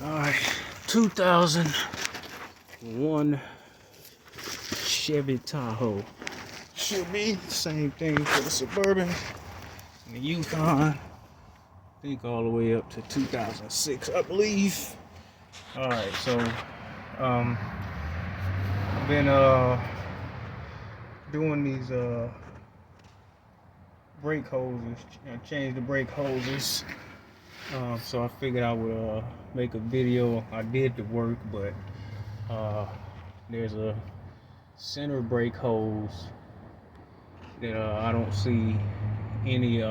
Alright, 2001 Chevy Tahoe. Should be the same thing for the Suburban and the Yukon. I think all the way up to 2006, I believe. Alright, so I've been doing these brake hoses. I changed the brake hoses. So I figured I would make a video. I did the work, but there's a center brake hose that I don't see any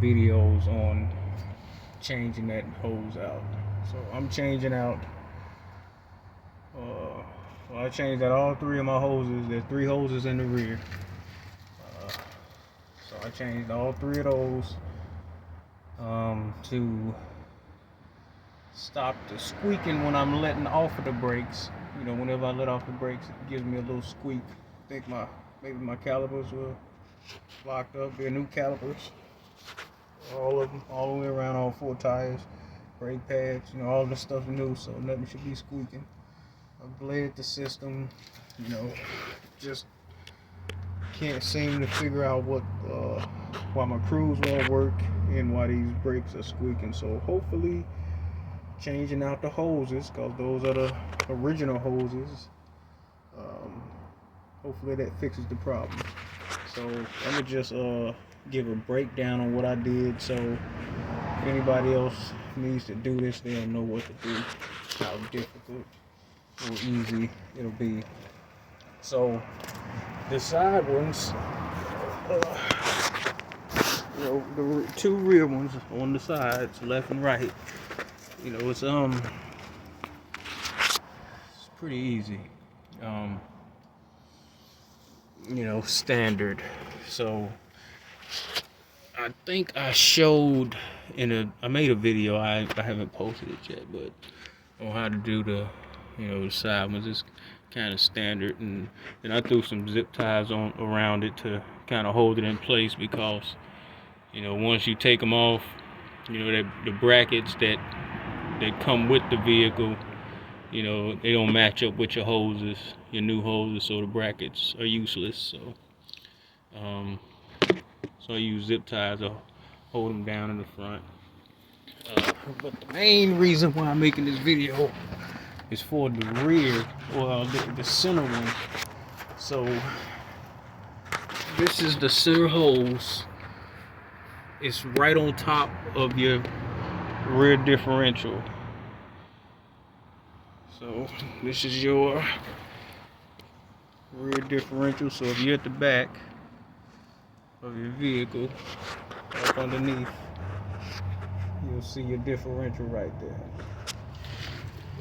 videos on changing that hose out. So I'm changing out. I changed out all three of my hoses. There's three hoses in the rear. So I changed all three of those to stop the squeaking when I'm letting off of the brakes. You know, whenever I let off the brakes, it gives me a little squeak. I think maybe my calipers were locked up. They're new calipers, all of them, all the way around, all four tires, brake pads. You know, all this stuff is new, so nothing should be squeaking. I've bladed the system. You know, just can't seem to figure out why my cruise won't work and why these brakes are squeaking. So hopefully changing out the hoses, because those are the original hoses, hopefully that fixes the problem. So I'm gonna just give a breakdown on what I did, so if anybody else needs to do this, they'll know what to do, how difficult or easy it'll be. So the side ones, you know, the two rear ones on the sides, left and right, you know, it's pretty easy, you know, standard. So I think I showed I made a video, I haven't posted it yet, but on how to do the, you know, the side ones. It's kind of standard, and then I threw some zip ties on around it to kind of hold it in place, because, you know, once you take them off, you know, the brackets that come with the vehicle, you know, they don't match up with your hoses, your new hoses, so the brackets are useless. So I use zip ties to hold them down in the front. But the main reason why I'm making this video is for the rear, or the center one. So this is the center hose. It's right on top of your rear differential. So this is your rear differential. So if you're at the back of your vehicle, up underneath, you'll see your differential right there.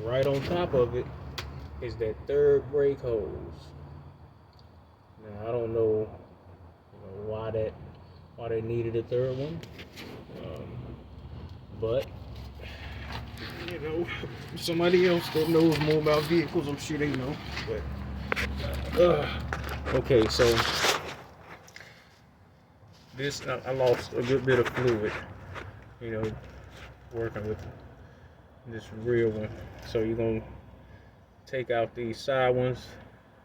Right on top of it is that third brake hose. Now I don't know, why they needed a third one, but you know, somebody else that knows more about vehicles, I'm sure they know. But okay, so this, I lost a good bit of fluid, you know, working with this rear one. So you're gonna take out these side ones.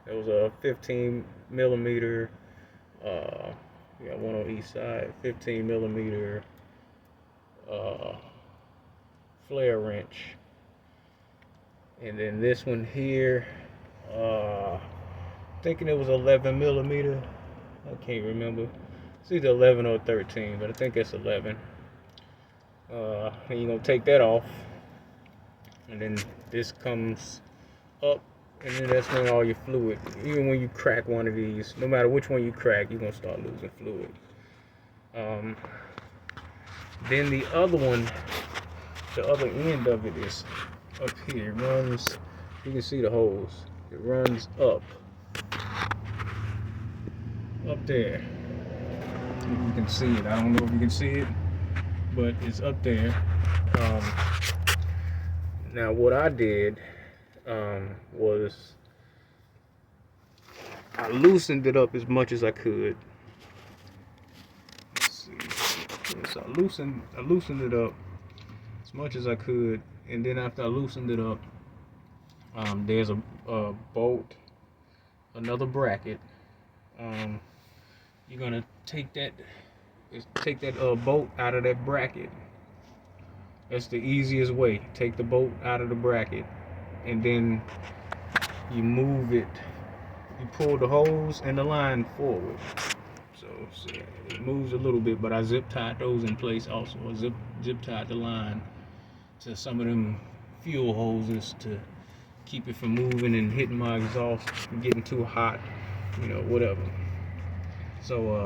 There was a 15 millimeter, you got one on each side, 15 millimeter flare wrench. And then this one here, thinking it was 11 millimeter. I can't remember. It's either 11 or 13, but I think it's 11. And you're gonna take that off, and then this comes up, and then that's when all your fluid, even when you crack one of these, no matter which one you crack, you're gonna start losing fluid. Then the other one, the other end of it is up here. It runs, you can see the hose, it runs up there. If you can see it, I don't know if you can see it, but it's up there. Now what I did was I loosened it up as much as I could. Let's see. So I loosened it up as much as I could. And then after I loosened it up, there's a bolt, another bracket. You're gonna take that bolt out of that bracket. That's the easiest way. Take the bolt out of the bracket, and then you move it. You pull the hose and the line forward. So see, it moves a little bit, but I zip tied those in place also. I zip tied the line to some of them fuel hoses to keep it from moving and hitting my exhaust and getting too hot, whatever. So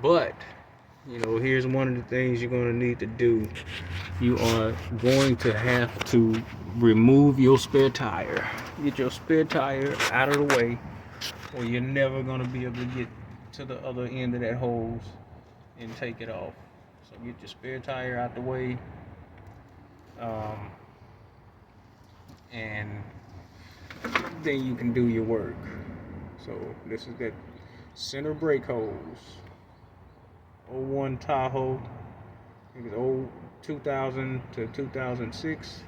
but here's one of the things you're going to need to do. You are going to have to remove your spare tire. Get your spare tire out of the way, or you're never going to be able to get to the other end of that hose and take it off. So get your spare tire out the way, and then you can do your work. So this is that center brake hose. 01 Tahoe. I think it's old 2000 to 2006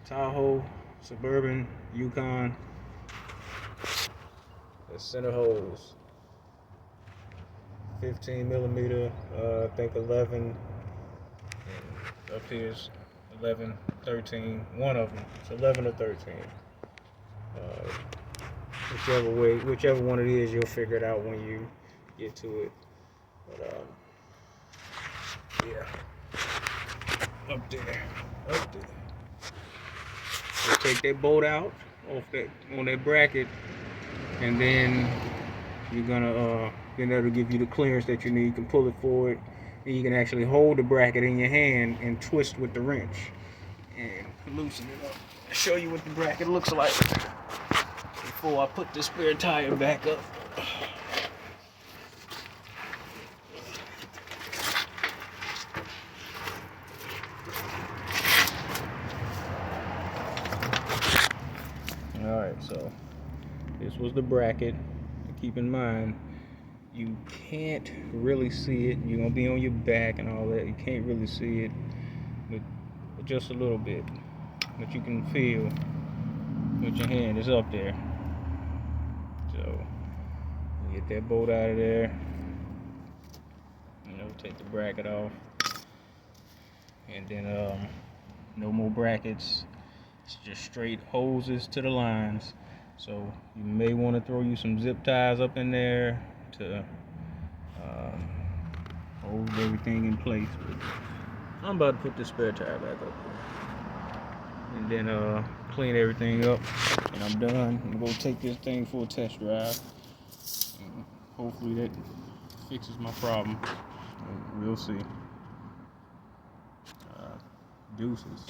Tahoe Suburban Yukon. The center hose, 15 millimeter, I think 11, and up here's 11, 13, one of them, it's 11 or 13. Whichever one it is, you'll figure it out when you get to it. But yeah, up there. So take that bolt out on that bracket, and then you're gonna then that'll give you the clearance that you need. You can pull it forward, and you can actually hold the bracket in your hand and twist with the wrench and loosen it up. I'll show you what the bracket looks like before I put the spare tire back up. Alright, so this was the bracket. Keep in mind, you can't really see it. You're gonna be on your back and all that. You can't really see it, but just a little bit. But you can feel with your hand. It's up there. So get that bolt out of there. Take the bracket off, and then no more brackets. It's just straight hoses to the lines. So you may want to throw you some zip ties up in there to hold everything in place. But I'm about to put the spare tire back up here, and then clean everything up, and I'm done. I'm gonna go take this thing for a test drive, and hopefully that fixes my problem. We'll see. Deuces.